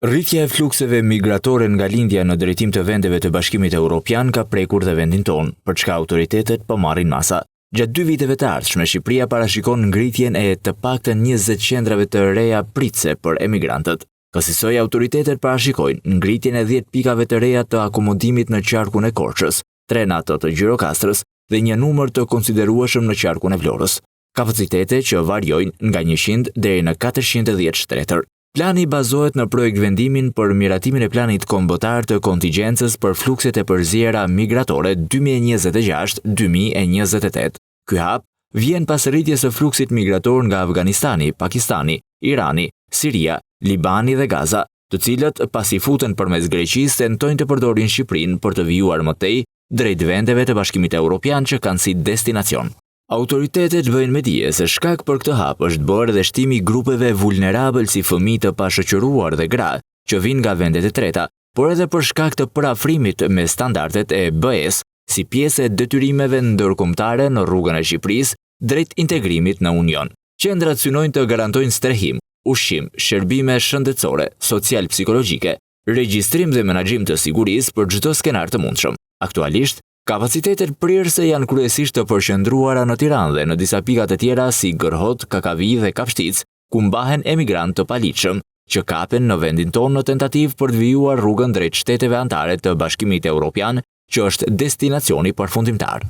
Rritja e flukseve migratore nga lindja në drejtim të vendeve të Bashkimit Evropian ka prekur dhe vendin tonë, për çka autoritetet po marrin masa. Gjatë 2 viteve të ardhshme, Shqipëria parashikon ngritjen e të paktën 20 qendrave të reja pritse për emigrantët. Kësaj autoritetet parashikojnë ngritjen e 10 pikave të reja të akomodimit në qarkun e Korçës, 3 në ato të Gjirokastrës dhe një numër të konsiderueshëm në qarkun e Vlorës. Kapacitete që variojnë nga 100 deri në 410 shtetër. Plani bazohet në projekt vendimin për miratimin e planit kombëtar të kontingjencës për flukset e përzjera migratore 2026-2028. Ky hap vjen pas rritjes së fluksit migrator nga Afganistani, Pakistani, Irani, Siria, Libani dhe Gaza, të cilët pasi futen përmes Greqisë tentojnë të përdorin Shqipërinë për të vijuar më tej drejt vendeve të Bashkimit Evropian që kanë si destinacion. Autoritetet bëjnë me dije se shkak për këtë hap është bërë dhe shtimi grupeve vulnerabël si fëmijë të pashoqëruar dhe gra që vinë nga vendet e treta, por edhe për shkak të parafrimit me standardet e BE-s si pjesë e detyrimeve ndërkombëtare në rrugën e Shqipërisë drejt integrimit në Union. Qendrat synojnë të garantojnë strehim, ushqim, shërbime shëndetësore, social-psikologjike, regjistrim dhe menaxhim të sigurisë për çdo skenar të mundshëm. Aktualisht, kapacitetet prirëse janë kryesisht të përqendruara në Tiranë dhe në disa pika të tjera si Gërhot, Kakavi dhe Kapshtic, ku mbahen emigrantë të paligjshëm që kapen në vendin tonë në tentativë për të vijuar rrugën drejt shteteve anëtare të Bashkimit Evropian, që është destinacioni përfundimtar.